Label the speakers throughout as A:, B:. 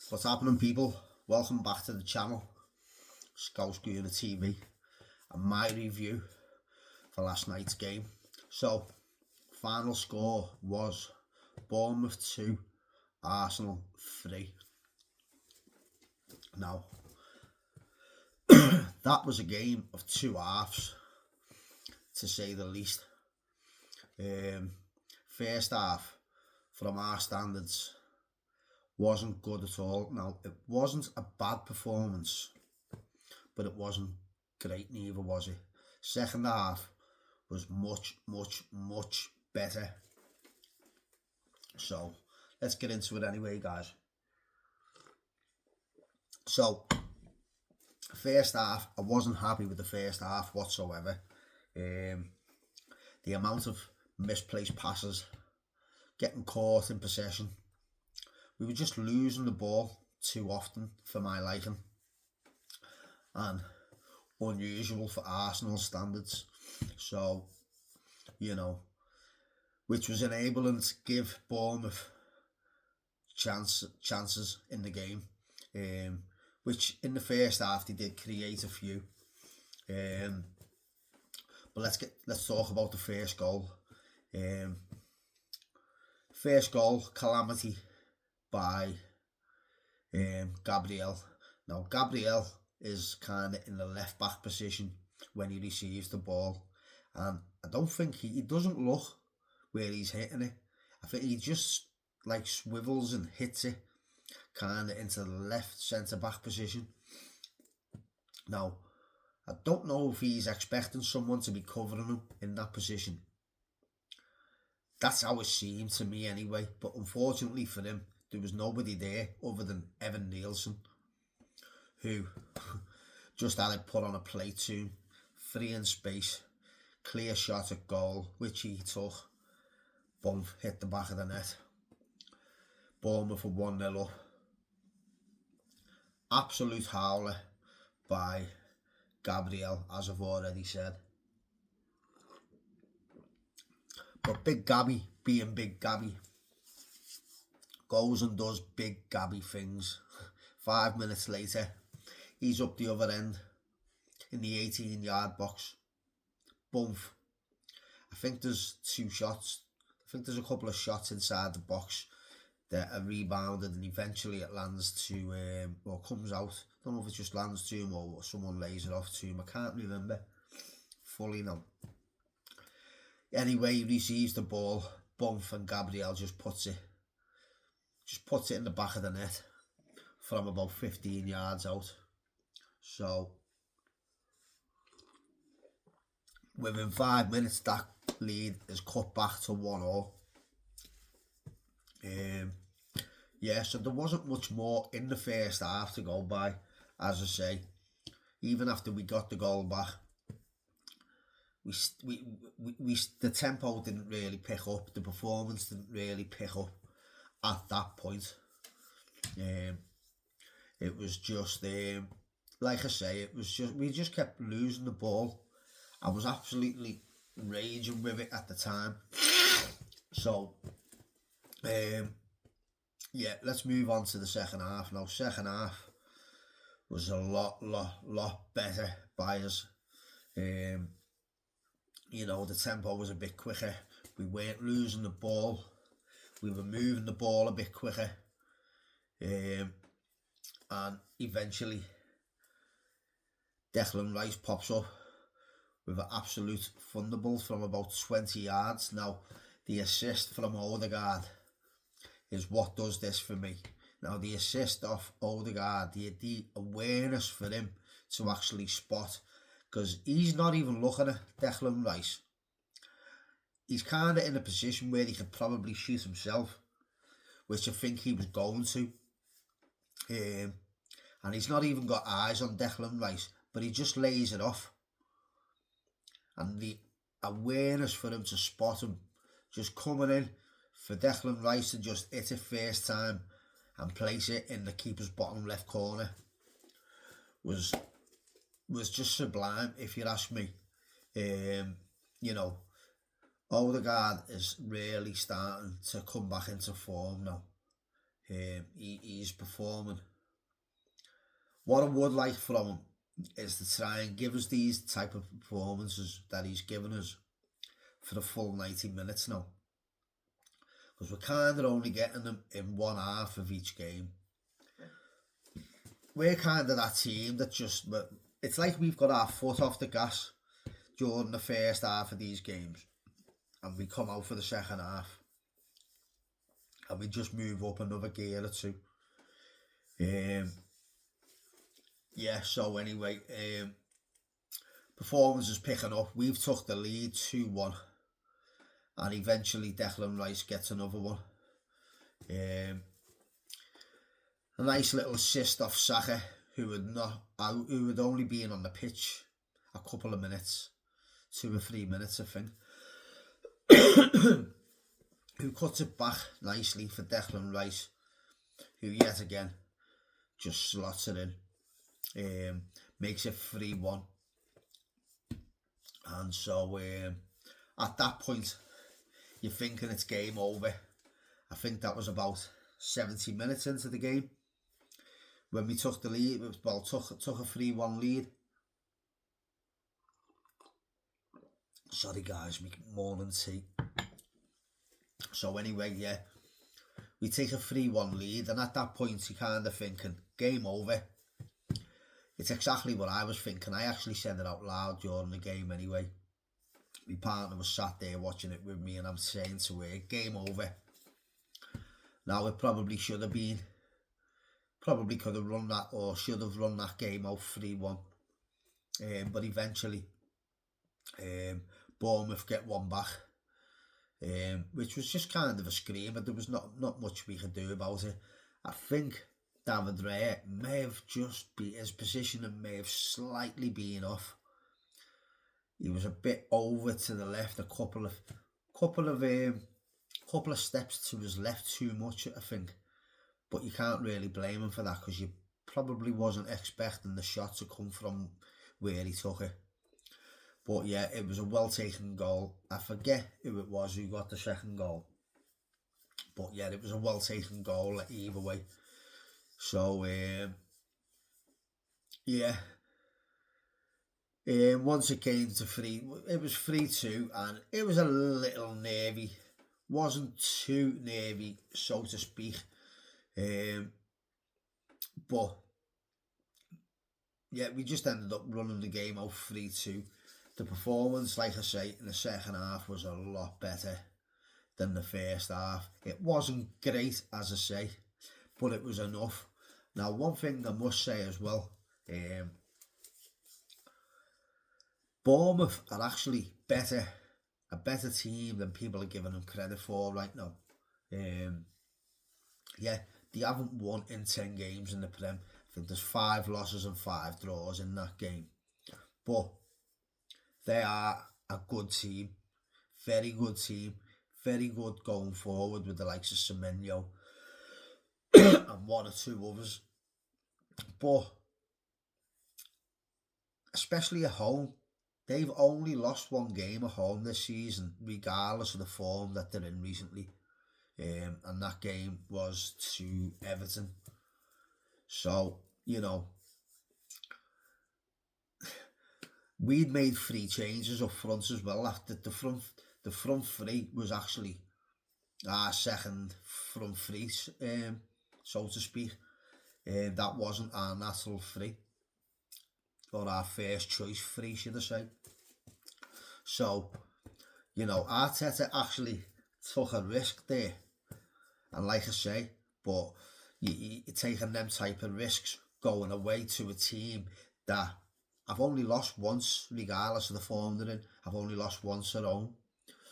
A: What's happening, people? Welcome back to the channel, Scouse Gooner TV, and my review for last night's game. So, final score was Bournemouth 2, Arsenal 3. Now, that was a game of two halves, to say the least. First half, from our standards, wasn't good at all. Now, it wasn't a bad performance, but it wasn't great, neither was it. Second half was much better. So, let's get into it anyway, guys. So, first half, I wasn't happy with the first half whatsoever. The amount of misplaced passes, getting caught in possession. We were just losing the ball too often for my liking, and unusual for Arsenal standards. So, which was enabling to give Bournemouth chances in the game, which in the first half they did create a few. But let's talk about the first goal. First goal, calamity by Gabriel. Now, Gabriel is kind of in the left back position when he receives the ball, and I don't think he doesn't look where he's hitting it. I think he just like swivels and hits it kind of into the left centre back position. Now, I don't know if he's expecting someone to be covering him in that position. That's how it seemed to me anyway, but unfortunately for him, there was nobody there other than Evan Nielsen, who just had it put on a plate to him, free in space, clear shot at goal, which he took. Both hit the back of the net. Bournemouth were 1-0 up. Absolute howler by Gabriel, as I've already said. But Big Gabby, being Big Gabby, goes and does Big Gabby things. 5 minutes later, he's up the other end in the 18-yard box. Bump. I think there's two shots. I think there's a couple of shots inside the box that are rebounded, and eventually it lands to, or comes out. I don't know if it just lands to him or someone lays it off to him. I can't remember fully now. Anyway, he receives the ball, bump, and Gabriel just puts it in the back of the net from about 15 yards out. So, within 5 minutes, that lead is cut back to 1-0. So there wasn't much more in the first half to go by, as I say. Even after we got the goal back, the tempo didn't really pick up. The performance didn't really pick up at that point. It was just, like I say, it was just, we just kept losing the ball. I was absolutely raging with it at the time. So, let's move on to the second half. Now, second half was a lot better by us. The tempo was a bit quicker. We weren't losing the ball. We were moving the ball a bit quicker. And eventually, Declan Rice pops up with an absolute thunderbolt from about 20 yards. Now, the assist from Odegaard is what does this for me. Now, the assist of Odegaard, the awareness for him to actually spot, because he's not even looking at Declan Rice. He's kind of in a position where he could probably shoot himself, which I think he was going to. And he's not even got eyes on Declan Rice, but he just lays it off. And the awareness for him to spot him, just coming in, for Declan Rice to just hit it first time and place it in the keeper's bottom left corner, was just sublime, if you ask me. Odegaard is really starting to come back into form now. He's performing. What I would like from him is to try and give us these type of performances that he's given us for the full 90 minutes now. Because we're kind of only getting them in one half of each game. We're kind of that team that just... It's like we've got our foot off the gas during the first half of these games. And we come out for the second half. And we just move up another gear or two. Yeah, so anyway, performance is picking up. We've took the lead 2-1, and eventually Declan Rice gets another one. A nice little assist off Saka, who had only been on the pitch a couple of minutes, 2 or 3 minutes, I think. Who cuts it back nicely for Declan Rice, who yet again just slots it in. Makes it 3-1, and so at that point you're thinking it's game over. I think that was about 70 minutes into the game when we took the lead. Well, took a 3-1 lead. Sorry guys, me morning tea. So anyway, yeah, we take a 3-1 lead, and at that point you're kind of thinking game over. It's exactly what I was thinking. I actually said it out loud during the game anyway. My partner was sat there watching it with me, and I'm saying to her, game over. Now it probably should have been, probably could have run that, or should have run that game out 3-1. But eventually, Bournemouth get one back, which was just kind of a screamer. There was not much we could do about it. I think David Raya may have just his position may have slightly been off. He was a bit over to the left, a couple of steps to his left too much, I think. But you can't really blame him for that, because you probably wasn't expecting the shot to come from where he took it. But yeah, it was a well taken goal. I forget who it was who got the second goal, but yeah, it was a well taken goal either way. So, yeah, once it came to it was 3-2, and it was a little nervy. Wasn't too nervy, so to speak. But, yeah, we just ended up running the game out 3-2. The performance, like I say, in the second half was a lot better than the first half. It wasn't great, as I say, but it was enough. Now, one thing I must say as well, Bournemouth are actually a better team than people are giving them credit for right now. Yeah, they haven't won in 10 games in the Prem. I think there's 5 losses and 5 draws in that game. But they are a good team, very good team, very good going forward with the likes of Semenyo and 1 or 2 others. But especially at home, they've only lost 1 game at home this season, regardless of the form that they're in recently. And that game was to Everton. So, you know, we'd made 3 changes up front as well. After the front 3 was actually our second front 3, so to speak. That wasn't our natural 3, or our first choice 3, should I say. So, you know, Arteta actually took a risk there. And like I say, but you're taking them type of risks going away to a team that I've only lost once, regardless of the form they're in. I've only lost once at home.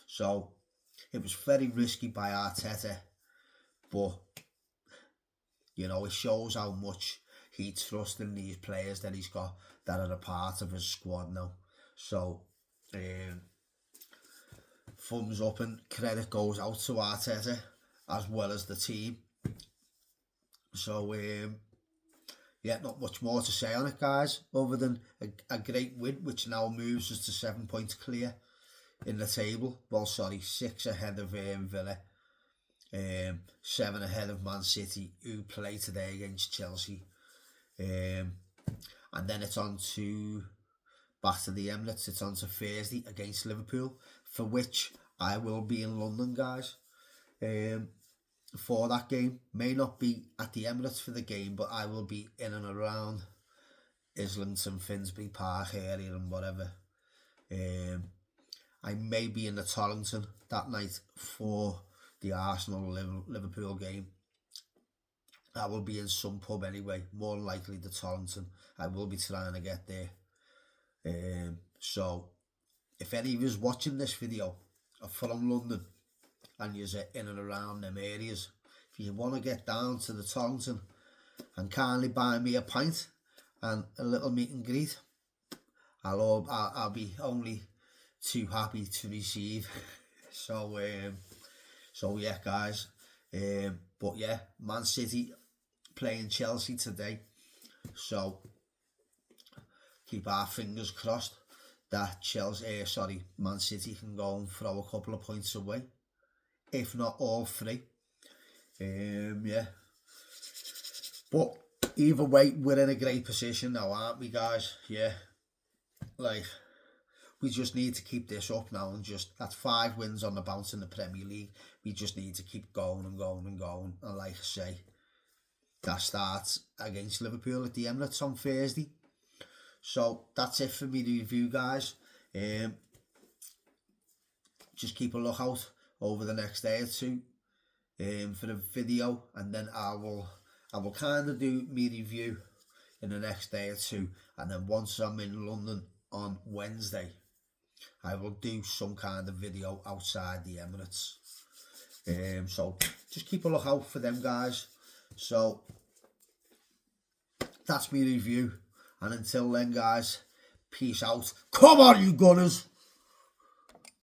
A: So it was very risky by Arteta. But, you know, it shows how much he trusts in these players that he's got that are a part of his squad now. So, thumbs up and credit goes out to Arteta as well as the team. So, yeah, not much more to say on it, guys, other than a great win, which now moves us to 7 points clear in the table. Well, sorry, 6 ahead of Villa. 7 ahead of Man City, who play today against Chelsea. And then it's on to back to the Emirates. It's on to Thursday against Liverpool, for which I will be in London, guys. For that game, may not be at the Emirates for the game, but I will be in and around Islington, Finsbury Park area and whatever. I may be in the Torrington that night for the Arsenal-Liverpool game. I will be in some pub anyway, more likely the Torrington. I will be trying to get there. So, if any of you is watching this video are from London and you're in and around them areas, if you want to get down to the Torrington and kindly buy me a pint and a little meet and greet, I'll be only too happy to receive. So yeah, guys. But yeah, Man City playing Chelsea today. So keep our fingers crossed that Man City can go and throw a couple of points away, if not all three. Yeah. But either way, we're in a great position now, aren't we, guys? Yeah. Like, we just need to keep this up now, and that's 5 wins on the bounce in the Premier League. We just need to keep going and going and going. And like I say, that starts against Liverpool at the Emirates on Thursday. So that's it for me to review, guys. Just keep a lookout over the next day or two for the video, and then I will kind of do me review in the next day or two, and then once I'm in London on Wednesday, I will do some kind of video outside the Emirates. So just keep a lookout for them, guys. So that's me review, and until then, guys, peace out. Come on, you Gunners.